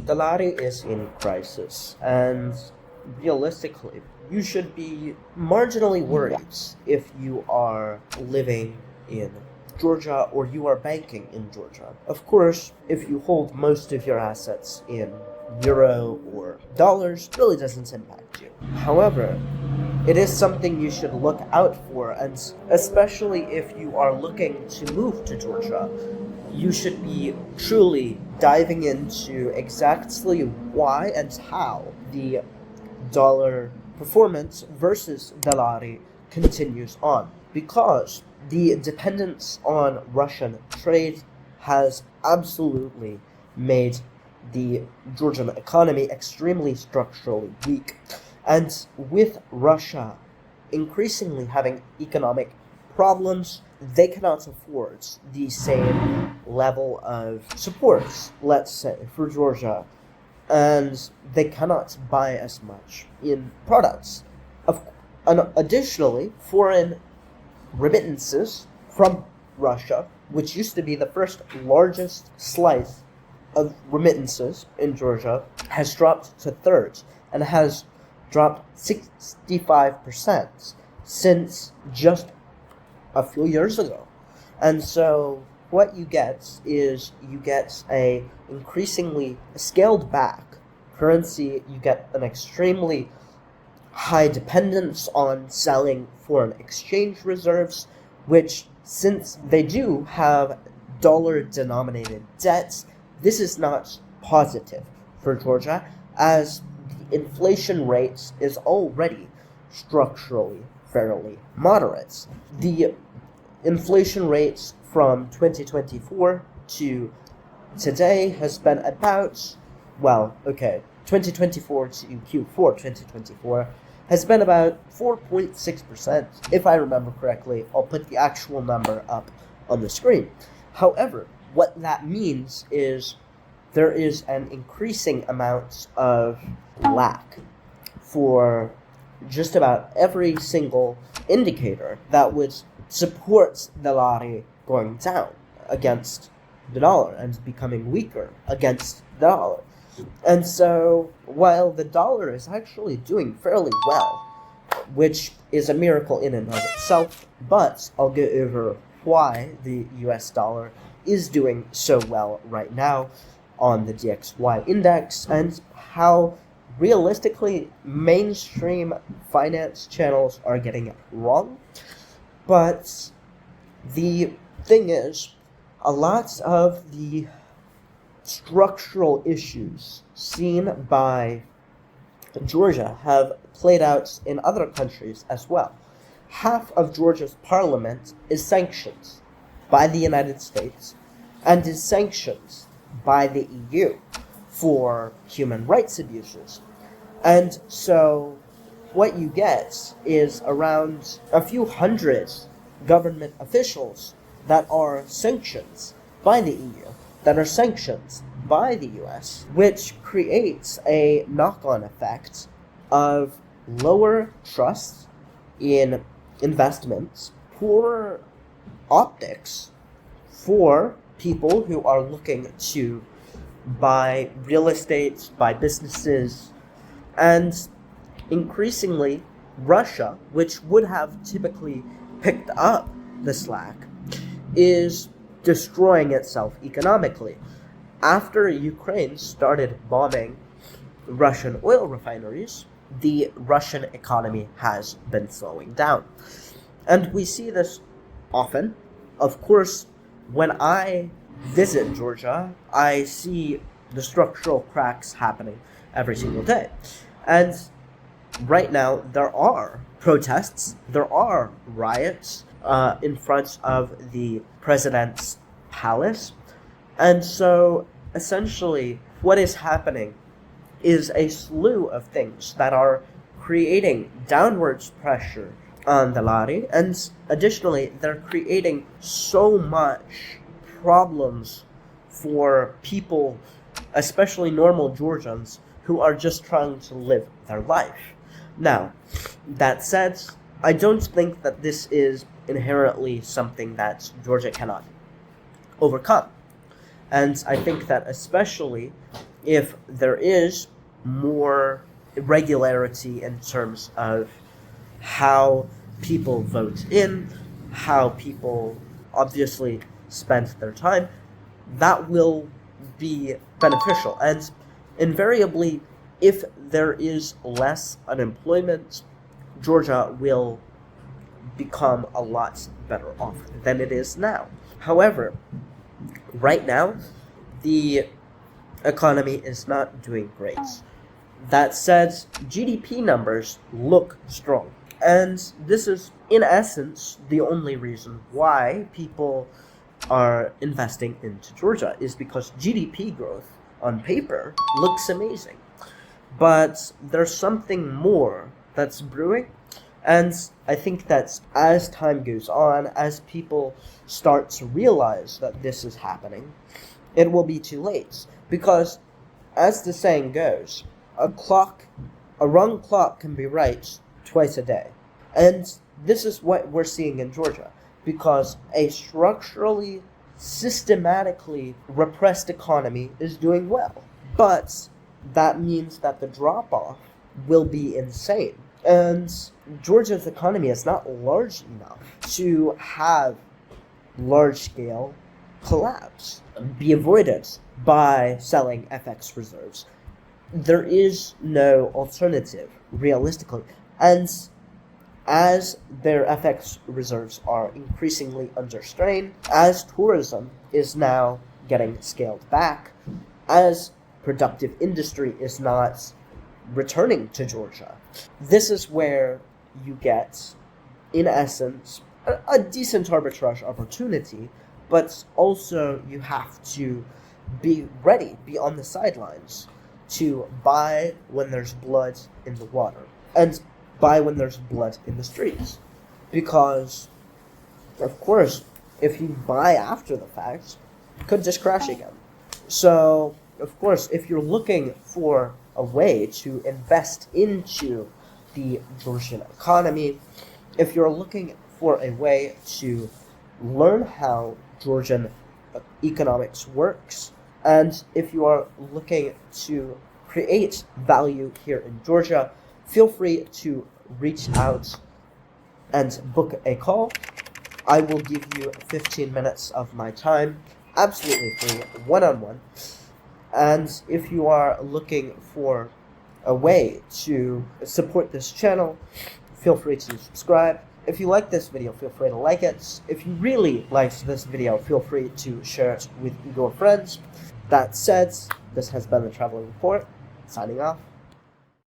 the lari is in crisis, and realistically, you should be marginally worried if you are living in Georgia or you are banking in Georgia. Of course, if you hold most of your assets in euro or dollars, it really doesn't impact you. However, it is something you should look out for, and especially if you are looking to move to Georgia, you should be truly diving into exactly why and how the dollar performance versus the lari continues on, because the dependence on Russian trade has absolutely made the Georgian economy extremely structurally weak. And with Russia increasingly having economic problems, they cannot afford the same level of support, let's say, for Georgia, and they cannot buy as much in products. And additionally, foreign remittances from Russia, which used to be the first largest slice of remittances in Georgia, has dropped to third and has dropped 65% since just a few years ago. And so what you get is you get a increasingly scaled back currency, you get an extremely high dependence on selling foreign exchange reserves, which, since they do have dollar-denominated debts, this is not positive for Georgia, as the inflation rate is already structurally fairly moderate. The inflation rate from 2024 to today has been about, 2024 to Q4 2024 has been about 4.6%. If I remember correctly, I'll put the actual number up on the screen. However, what that means is there is an increasing amount of lack for just about every single indicator that would support the lari going down against the dollar and becoming weaker against the dollar. And so, while the dollar is actually doing fairly well, which is a miracle in and of itself, but I'll go over why the US dollar is doing so well right now on the DXY index, and how realistically mainstream finance channels are getting it wrong. But the thing is, a lot of the structural issues seen by Georgia have played out in other countries as well. Half of Georgia's parliament is sanctioned by the United States and is sanctioned by the EU for human rights abuses. And so what you get is around a few hundred government officials that are sanctioned by the EU, that are sanctioned by the US, which creates a knock-on effect of lower trust in investments, poor optics for people who are looking to buy real estate, buy businesses, and increasingly Russia, which would have typically picked up the slack, is destroying itself economically. After Ukraine started bombing Russian oil refineries, the Russian economy has been slowing down. And we see this often. Of course, when I visit Georgia, I see the structural cracks happening every single day. And right now, there are protests, there are riots in front of the president's palace. And so, essentially, what is happening is a slew of things that are creating downwards pressure on the lari, and additionally, they're creating so much problems for people, especially normal Georgians, who are just trying to live their life. Now, that said, I don't think that this is inherently something that Georgia cannot overcome. And I think that especially if there is more irregularity in terms of how people vote in, how people obviously spend their time, that will be beneficial. And invariably, if there is less unemployment, Georgia will become a lot better off than it is now. However, right now, the economy is not doing great. That said, GDP numbers look strong. And this is, in essence, the only reason why people are investing into Georgia, is because GDP growth on paper looks amazing. But there's something more that's brewing. And I think that as time goes on, as people start to realize that this is happening, it will be too late. Because, as the saying goes, a wrong clock can be right twice a day. And this is what we're seeing in Georgia, because a structurally, systematically repressed economy is doing well. But that means that the drop-off will be insane. And Georgia's economy is not large enough to have large-scale collapse be avoided by selling FX reserves. There is no alternative, realistically. And as their FX reserves are increasingly under strain, as tourism is now getting scaled back, as productive industry is not returning to Georgia, this is where you get, in essence, a decent arbitrage opportunity, but also you have to be ready, be on the sidelines, to buy when there's blood in the water, and buy when there's blood in the streets. Because, of course, if you buy after the fact, it could just crash again. So, of course, if you're looking for a way to invest into the Georgian economy, if you're looking for a way to learn how Georgian economics works, and if you are looking to create value here in Georgia, feel free to reach out and book a call. I will give you 15 minutes of my time, absolutely free, one-on-one. And if you are looking for a way to support this channel, feel free to subscribe. If you like this video, feel free to like it. If you really liked this video, feel free to share it with your friends. That said, this has been the Traveling Report, signing off.